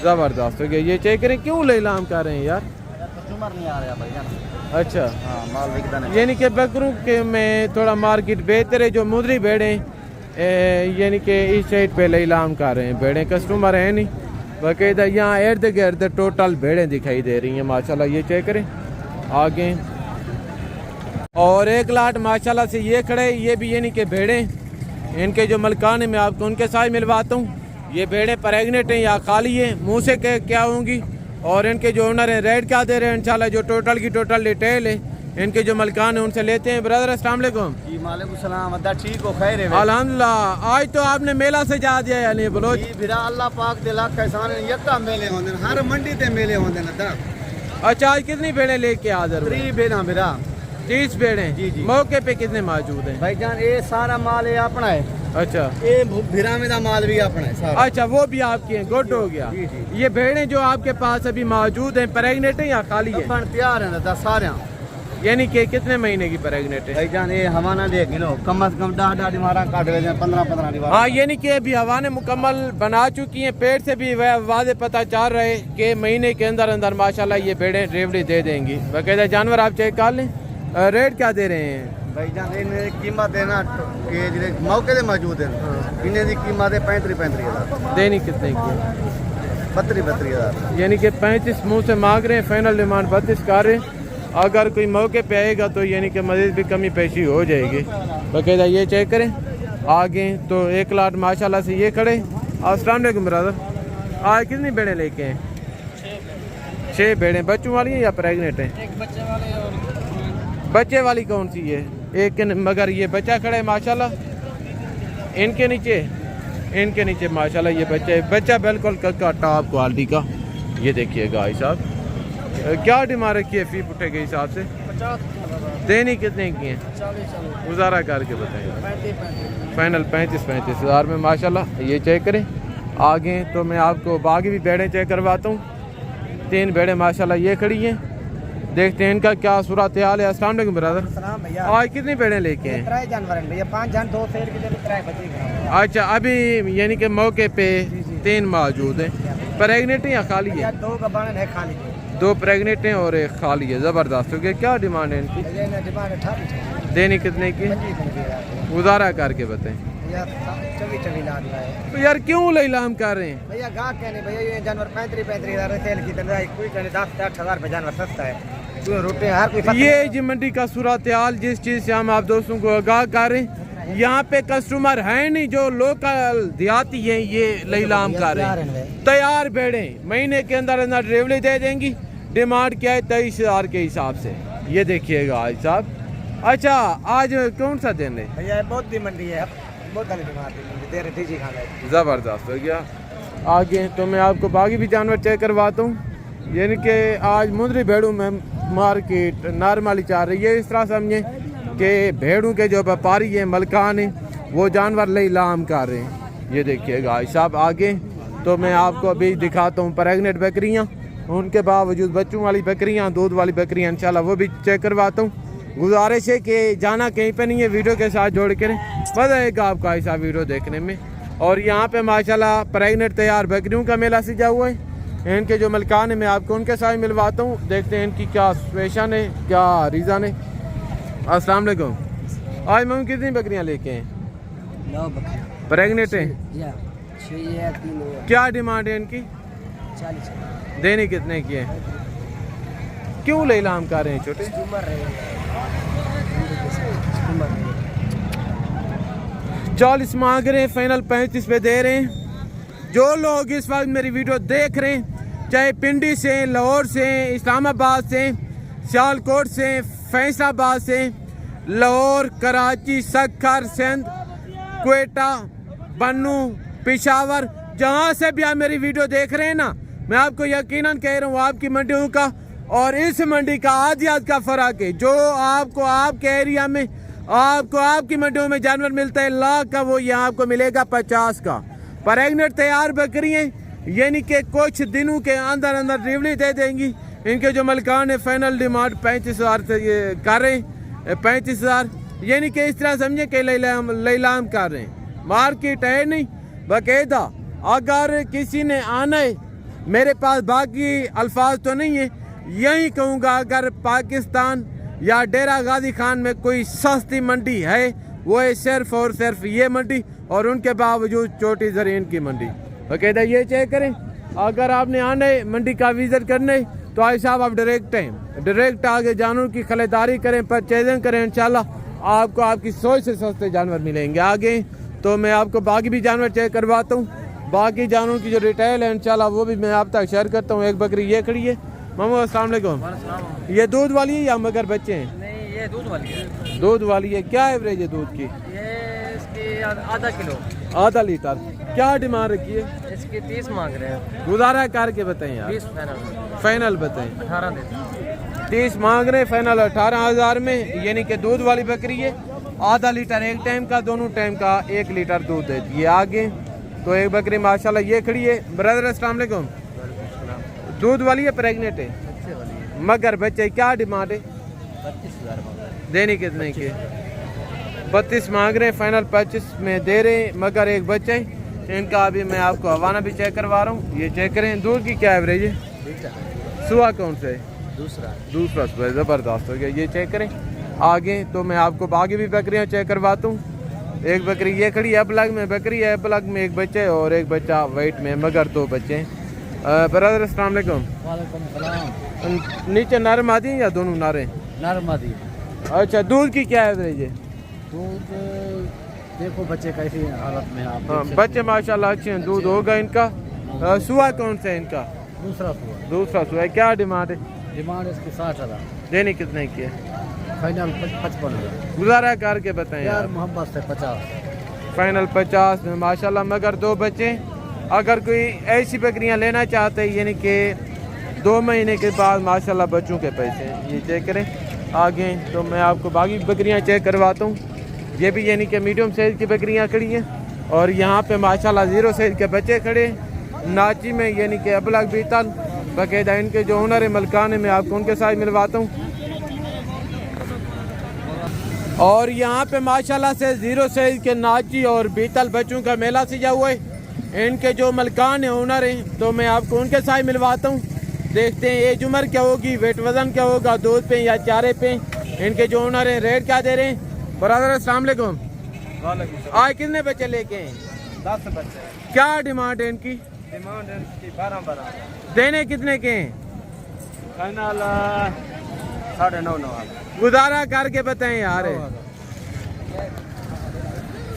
जबरदस्त हो गया। ये चेक करें। क्यों लीलाम कर रहे हैं यार? कस्टमर नहीं आ रहा भाई। अच्छा, हाँ, माल बिकता नहीं। यानी कि बकरों के में थोड़ा मार्केट बेहतर है। जो मुद्री भेड़ें यानी कि इस साइड पे लीलाम कर रहे हैं भेड़ें, कस्टमर है नहीं बाकायदा। यहाँ इर्द गिर्द टोटल भेड़ें दिखाई दे रही हैं माशाल्लाह। ये चेक करें आगे। और एक लाट माशाल्लाह से ये खड़े। ये भी यानी कि भेड़ें, इनके जो मलकान है मैं आपको उनके साथ मिलवाता हूँ। ये भेड़ें प्रेगनेंट हैं या खाली है, मुँह से क्या होंगी, और इनके जो ओनर हैं रेट क्या दे रहे हैं इंशाल्लाह। जो टोटल की टोटल डिटेल है इनके जो मलकान है उनसे लेते हैं। ब्रदर अस्सलाम वालेकुम। जी वालेकुम सलाम। अद्दा ठीक हो? खैर है? अल्हम्दुलिल्लाह। आज तो आपने मेला से जा दिया या नहीं? बोलो। जी बिरा अल्लाह पाक दे लाख एहसान है। यक्का मेले होंदे हर मंडी ते मेले होंदे ना। अच्छा, आज कितनी भेड़ें लेके हाजिर हुए? 3 भेड़ा मेरा। 30 भेड़ें। जी जी। मौके पे कितने मौजूद हैं? भाईजान ये सारा माल ये अपना है। अच्छा, ये भिरा में दा माल भी अपना है सारा। अच्छा, वो भी आपकी हैं। गुड हो गया। जी जी। ये भेड़ें जो आपके पास अभी मौजूद हैं प्रेगनेंट हैं या खाली है? तैयार है ना सारे। यानी कि कितने महीने की प्रेगनेंट है? भाईजान ये हवाना दे किलो कम से कम 10 डिमारा काट ले जाए 15 डिमारा। हाँ, यानी कि अभी हवाने मुकम्मल बना चुकी हैं। पेट से भी वादे पता चल रहे कि महीने के अंदर अंदर माशाल्लाह ये भेड़ें रेवड़ी दे देंगी बाकायदा। जानवर आप चेक कर लें। रेट क्या दे रहे हैं? भाईजान इन्हें कीमत देना कि जिहड़े मौके दे मौजूद हैं इन्हें दी कीमत है 35,000। देनी कितने की? 32,000। यानी कि 35 मुँह से मांग रहे हैं, फाइनल डिमांड 32 कर रहे हैं। अगर कोई मौके पे आएगा तो यानी कि मज़ीद भी कमी पेशी हो जाएगी बाकायदा। ये चेक करें आगे। तो एक लाट माशाल्लाह से ये खड़े। अस्सलाम वालेकुम ब्रदर, आज कितनी भेड़ें लेके हैं? 6 भेड़ें। बच्चों वाली हैं या प्रेगनेंट हैं? एक बच्चे वाले और बच्चे वाली कौन सी है? एक मगर ये बच्चा खड़ा है माशाल्लाह। इनके नीचे माशाल्लाह ये बच्चा बिल्कुल का टॉप क्वालिटी का। ये देखिएगा भाई साहब। क्या डिमांड रखी है फी पुट्ठे के हिसाब से? 50। देनी कितने की है? 40। गुजारा करके बताएंगे। 35। फाइनल 35,000 में माशाल्लाह। ये चेक करें आगे। तो मैं आपको बाकी भी भेड़ें चेक करवाता हूँ। 3 भेड़े माशाल्लाह ये खड़ी हैं। देखते हैं इनका क्या सूरत हाल है। अस्सलाम वालेकुम ब्रदर। सलाम भैया। आज कितनी भेड़ें लेके हैं? 3 जानवर हैं भैया, 5 जान 2 शेर के लिए 3 बचे। अच्छा, अभी यानी कि मौके पे 3 मौजूद हैं। प्रेगनेंट या खाली है? 2 गबान है खाली। 2 प्रेगनेंट हैं और 1 खाली है। ज़बरदस्त हो गया। क्या डिमांड है इनकी? भैया ने डिमांड 18 देनी कितने की? गुजारा करके बताएं। भैया 24 लाख है। तो यार क्यों लैलाम कर रहे हैं? भैया गाँव कहने भैया ये जानवर 35 हज़ार सेल की दे, कोई कहने 10 से 8 हज़ार पे जानवर सस्ता है। रोटे हर कोई ये जी मंडी का सूरत हाल जिस चीज़ से हम आप दोस्तों को आगाह कर रहे हैं। यहाँ पे कस्टमर है नहीं जो लोकल देहाती हैं, ये लैलाम कर रहे हैं। तैयार भेड़े महीने के अंदर अंदर डिलीवरी दे देंगी। डिमांड क्या है? 23,000 के हिसाब से। ये देखिएगा आज साहब। अच्छा, आज कौन सा दिन है? भैया बहुत दी मंडी है, बहुत सारी डिमांड दे रहे थे जी खाना। ज़बरदस्त हो गया। आगे तो मैं आपको बाकी भी जानवर चेक करवाता हूँ। यानी कि आज मुंदरी भेड़ों में मार्केट नॉर्मली चल रही है। इस तरह समझें कि भेड़ों के जो व्यापारी हैं, मलकान हैं, वो जानवर लैलाम कर रहे हैं। ये देखिएगा भाई साहब। आगे तो मैं आपको अभी दिखाता हूँ प्रेगनेंट बकरियाँ, उनके बावजूद बच्चों वाली बकरियाँ, दूध वाली बकरियाँ इंशाल्लाह वो भी चेक करवाता हूँ। गुजारिश है कि जाना कहीं पे नहीं है, वीडियो के साथ जोड़ कर मज़ा आएगा आपका ऐसा वीडियो देखने में। और यहाँ पे माशाल्लाह प्रेगनेंट तैयार बकरियों का मेला सजा हुआ है। इनके जो मलकान है मैं आपको उनके साथ मिलवाता हूँ। देखते हैं इनकी क्या सिचुएशन है, क्या रीज़न है। अस्सलाम वालेकुम। आज मैं कितनी बकरियाँ लेके हैं? 9 बकरियां प्रेगनेंट हैं। 3 क्या डिमांड है इनकी? 40 देने कितने की है? क्यों लैलाम कर रहे हैं छोटे? उम्र रहे 40 मांग रहे हैं, फाइनल 35 पे दे रहे हैं। जो लोग इस वक्त मेरी वीडियो देख रहे हैं, चाहे पिंडी से, लाहौर से, इस्लामाबाद से, सियालकोट से, फैसलाबाद से, लाहौर, कराची, सक्खर, सिंध, क्वेटा, बन्नू, पेशावर, जहाँ से भी आप मेरी वीडियो देख रहे हैं ना, मैं आपको यकीनन कह रहा हूँ आपकी मंडियों का और इस मंडी का आदियात का फ़र्क है। जो आपको आपके एरिया में आपको आपकी मंडियों में जानवर मिलता है 1 लाख का, वो यहाँ आपको मिलेगा 50 का। प्रेगनेंट तैयार बकरियाँ यानी कि कुछ दिनों के अंदर अंदर डिलीवरी दे देंगी। इनके जो मलकान है फाइनल डिमांड 35,000 से ये कर रहे हैं। 35,000 यानी कि इस तरह समझे कि लैलाम कर रहे हैं। मार्केट है नहीं बाकायदा। अगर किसी ने आना है, मेरे पास बाकी अल्फाज तो नहीं है, यही कहूँगा अगर पाकिस्तान या डेरा गाजी खान में कोई सस्ती मंडी है वो है सिर्फ और सिर्फ ये मंडी, और उनके बावजूद छोटी ज़रीन की मंडी। बाकायदा ये चेक करें। अगर आपने आना है मंडी का विजिट करने तो आई साहब आप डायरेक्ट आगे जानवर की खरीदारी करें, परचेजिंग करें। इंशाल्लाह आपको आपकी सोच से सस्ते जानवर मिलेंगे। आगे तो मैं आपको बाकी भी जानवर चेक करवाता हूँ। बाकी जानवरों की जो रिटेल है इंशाल्लाह वो भी मैं आप तक शेयर करता हूँ। एक बकरी ये खड़ी है। मामू अस्सलाम वालेकुम। ये दूध वाली है या मगर बच्चे हैं? नहीं, ये दूध वाली है। दूध वाली है। क्या एवरेज है दूध की? ये इसकी आधा किलो, आधा लीटर। क्या डिमांड रखी है? इसकी 30 मांग रहे हैं। गुजारा करके बताएं यार। 20 फाइनल बताएं। 18 देते। 30 मांग रहे, फाइनल 18,000 में। यानी कि दूध वाली बकरी है। आधा लीटर एक टाइम का, दोनों टाइम का 1 लीटर दूध देती है। आगे तो एक बकरी माशाल्लाह ये खड़ी है। ब्रदर अस्सलाम वालेकुम। दूध वाली है, प्रेग्नेंट है? मगर बच्चे क्या डिमांड है? 25,000 देनी कितने की? 32 मांग रहे हैं, फाइनल 25 में दे रहे हैं। मगर एक बच्चा है। इनका अभी मैं आपको हवाना भी चेक करवा रहा हूँ। ये चेक करें। दूध की क्या एवरेज है? सुबह कौन सा है? दूसरा सुबह। ज़बरदस्त हो गया। ये चेक करें। आगे तो मैं आपको बाकी भी बकरियाँ चेक करवाता हूँ। एक बकरी ये खड़ी है प्लग में, बकरी है प्लग में, एक बच्चा है और एक बच्चा वाइट में, मगर 2 बच्चे हैं। ब्रदर अस्सलाम वालेकुम। वालेकुम सलाम। नीचे नर मादी या दोनों नारे? नरमादी। अच्छा, दूध की क्या एवरेज है? दूध देखो बच्चे कैसी हालत में आप। हाँ, बच्चे माशाल्लाह अच्छे हैं। दूध होगा इनका। सुबह कौन सा है इनका? दूसरा सुबह। क्या डिमांड है? डिमांड इसकी 60,000। देनी कितने की है? फाइनल 55,000। गुजारा करके बताएं यार यार। मोहब्बत से 50। फाइनल 50 में माशाल्लाह। मगर 2 बच्चे। अगर कोई ऐसी बकरियां लेना चाहते हैं यानी कि 2 महीने के बाद माशाल्लाह बच्चों के पैसे हैं, ये चेक करें। आगे तो मैं आपको बाकी बकरियां चेक करवाता हूँ। ये भी यानी कि मीडियम साइज़ की बकरियां खड़ी हैं। और यहाँ पे माशाल्लाह 0 साइज़ के बच्चे खड़े। नाची में यानी कि अबलग बीतल बाकायदा इनके जो ओनर है मलकान है, मैं आपको उनके साथ मिलवाता हूँ। और यहाँ पे माशाल्लाह से 0 साइज के नाची और बीतल बच्चों का मेला सजा हुआ है। इनके जो मलकान है ओनर हैं, तो मैं आपको उनके साथ मिलवाता हूँ। देखते हैं एज उम्र क्या होगी, वेट वजन क्या होगा, दूध पे या चारे पे। इनके जो ओनर हैं रेट क्या दे रहे हैं। ब्रदर अस्सलाम वालेकुम। आज कितने बच्चे लेके हैं। 10 बच्चे। क्या डिमांड है इनकी। डिमांड इनकी 12 देने कितने के हैं। फाइनल 9.5 गुजारा करके बताएं यार।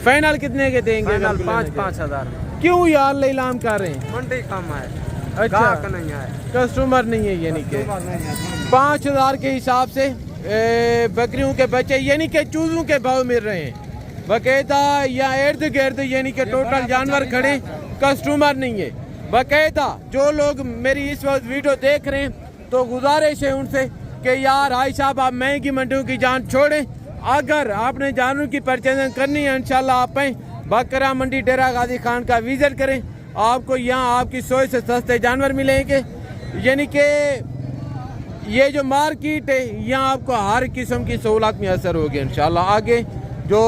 फाइनल कितने के देंगे। 5-5 हजार। क्यों यार लीलाम कर रहे हैं। मंडी कम है, अच्छा ग्राहक नहीं है, कस्टमर नहीं है, यानी कि 5,000 के हिसाब से बकरियों के बच्चे यानी कि चूजों के भाव मिल रहे हैं बाकायदा। या इर्द गिर्द यानी कि टोटल जानवर खड़े, कस्टमर नहीं है बाकायदा। जो लोग मेरी इस वक्त वीडियो देख रहे हैं तो गुजारिश है उनसे कि यार भाई साहब आप महंगी मंडियों की जान छोड़ें। अगर आपने जानवरों की परचेजिंग करनी है इंशाल्लाह आप बकरा मंडी डेरा गाजी खान का विजिट करें। आपको यहाँ आपकी सोच से सस्ते जानवर मिलेंगे। यानी कि ये जो मार्केट है यहाँ आपको हर किस्म की सहूलत में असर होगी इंशाल्लाह। आगे जो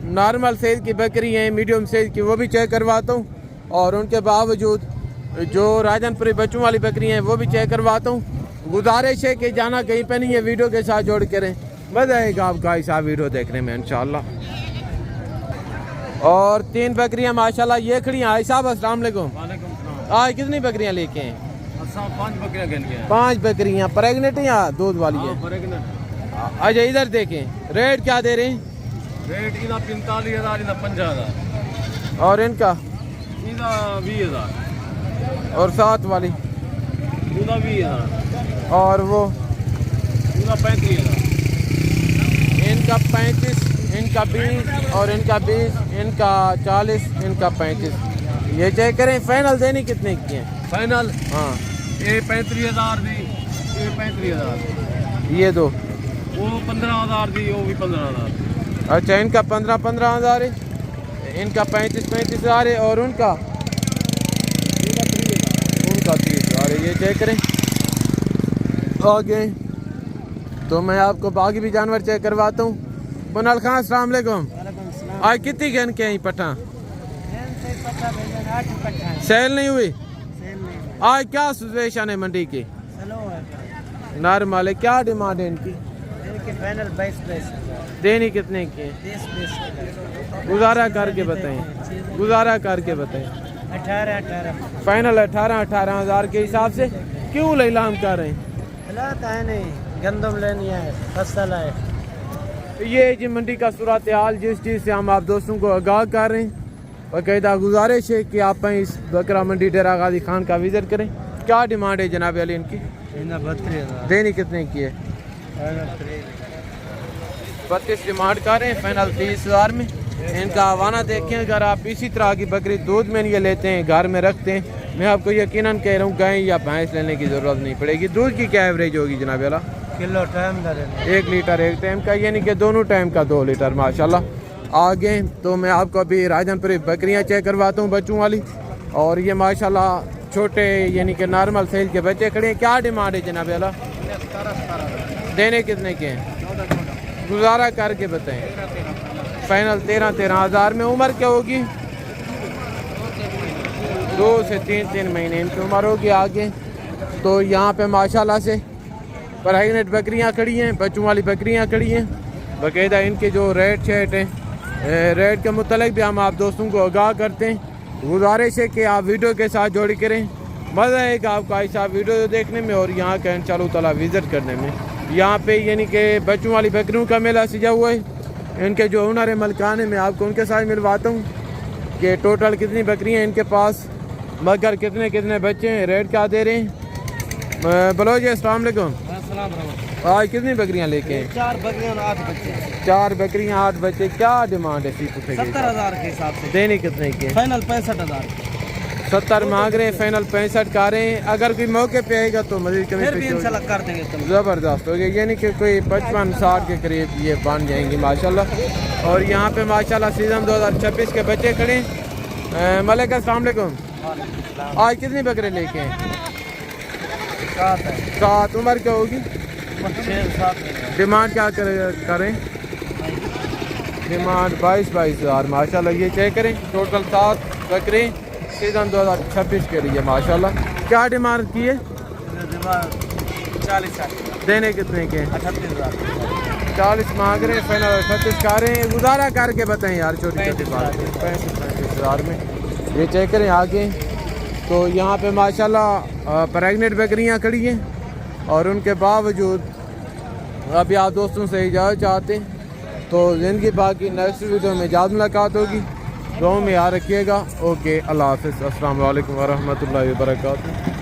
नॉर्मल साइज की बकरी हैं, मीडियम साइज की, वो भी चेक करवाता हूँ। और उनके बावजूद जो राजनपुरी बच्चों वाली बकरी हैं वो भी चेक करवाता हूँ। गुजारिश है कि जाना कहीं पे नहीं है, वीडियो के साथ जोड़ करें, मजा आएगा आपका ऐसा वीडियो देखने में इंशाल्लाह। और 3 बकरियां माशाल्लाह ये खड़ी हैं। भाई साहब अस्सलाम वालेकुम। आज कितनी बकरियां लेके हैं। 5 बकरियां के लिए। 5 बकरियां प्रेग्नेंट या दूध वाली है। अच्छा इधर देखें रेट क्या दे रहे हैं। रेट इना 45,000 इना 50,000 और इनका इना 20,000 और 7 वाली इना 20,000 और वो इना 35,000। इनका 35, इनका 20 और इनका 20, इनका 40, इनका 35। ये चेक करें फाइनल देनी कितने की है। फाइनल हाँ ये 35,000 दी, ये 35,000, ये दो। वो 15,000 दी, वो भी 15,000। अच्छा इनका 15 हज़ार है, इनका 35 हज़ार है और उनका 30 हज़ार है। ये चेक करें आगे। तो मैं आपको बाकी भी जानवर चेक करवाता हूँ। बुनाल खान अस्सलाम वालेकुम। आज कितनी गन के आई पठा सेल नहीं हुई। आज क्या सिचुएशन है मंडी की। नॉर्मल है। क्या डिमांड है इनकी। फाइनल 22 देनी कितने की है। गुजारा करके बताएं, गुजारा करके बताएं। 18 फाइनल 18 हज़ार के हिसाब से क्यों लीलाम कर रहे हैं। है नहीं, गंदम लेनी है, फसल है। ये जी मंडी का सूरत हाल जिस चीज़ से हम आप दोस्तों को आगाह कर रहे हैं। बाकायदा गुजारिश है कि आप इस बकरा मंडी डेरा गाजी खान का विजिट करें। क्या डिमांड है जनाब अली इनकी। 32,000 देनी कितने की है। 32 डिमांड कर रहे हैं, फाइनल 30,000 में। इनका आवाना देखें, अगर आप इसी तरह की बकरी दूध में ये लेते हैं, घर में रखते हैं, मैं आपको यकीनन कह रहा हूँ गाय या भैंस लेने की ज़रूरत नहीं पड़ेगी। दूध की क्या एवरेज होगी जनाब अला। किलो टाइम 1 लीटर एक टाइम का, यानी कि दोनों टाइम का 2 लीटर माशाल्लाह। आगे तो मैं आपको अभी राजनपुरी बकरियां चेक करवाता हूं बच्चों वाली। और ये माशाल्लाह छोटे यानी कि नॉर्मल साइज के बच्चे खड़े हैं। क्या डिमांड है जनाब अला। देने कितने के हैं। गुजारा करके बताएं। फाइनल 13 हज़ार में। उम्र क्या होगी। 2 से 3 महीने इनकी उम्र होगी। आगे तो यहाँ पे माशाल्लाह से प्रेग्नेंट बकरियां खड़ी हैं, बच्चों वाली बकरियां खड़ी हैं। बाकायदा इनके जो रेट शेट हैं, रेट के मुतालिक भी हम आप दोस्तों को आगाह करते हैं। गुजारिश है कि आप वीडियो के साथ जोड़ी करें, मज़ा आएगा आपका ऐसा वीडियो देखने में और यहाँ का इंशाअल्लाह ताला विज़िट करने में। यहाँ पे यानी कि बच्चों वाली बकरियों का मेला सजा हुआ है। इनके जो ओनर है मलकान है, मैं आपको उनके साथ मिलवाता हूँ कि टोटल कितनी बकरियाँ इनके पास, मगर कितने बच्चे हैं, रेट क्या दे रहे हैं। बोलो जी अस्सलाम वालेकुम। आज कितनी बकरियां लेके हैं। 4 बकरियां और 8 बच्चे। 4 बकरियां 8 बच्चे। क्या डिमांड है। 70,000 के हिसाब से। देने कितने के। फाइनल 65,000। 70 मांग रहे हैं, फाइनल 65 का रहे हैं। अगर कोई मौके पे आएगा तो मजीद कमी इंशाल्लाह कर देंगे। ज़बरदस्त हो गया, यानी कि कोई 55-60 के करीब ये बन जाएंगी माशाल्लाह। और यहाँ पे माशाल्लाह सीजन 2026 के बच्चे खड़े हैं। मलिक अस्सलाम वालेकुम। आज कितनी बकरे लेके हैं। 7 उम्र क्या होगी? 6-7 डिमांड क्या करें? डिमांड 22,000 माशाल्लाह। ये चेक करें, टोटल 7 बकरे सीजन 2026 के लिए माशाल्लाह। क्या डिमांड की है? 40 देने कितने के? 38,000 40 मांग रहे हैं, फाइनल 38 का रहे हैं। गुजारा करके बताएं यार, छोटी छोटी बात। 35,000 में ये चेक करें आगे। तो यहाँ पे माशाल्लाह प्रेगनेंट बकरियाँ खड़ी हैं और उनके बावजूद अभी आप दोस्तों से इजाज़त चाहते हैं। तो ज़िंदगी बाकी नेक्स्ट वीडियो में इजाज़त मुलाकात होगी। गाँव में याद रखिएगा। ओके, अल्लाह हाफ़िज़। अस्सलाम वालेकुम वरहमतुल्लाहि वबरकातुहू।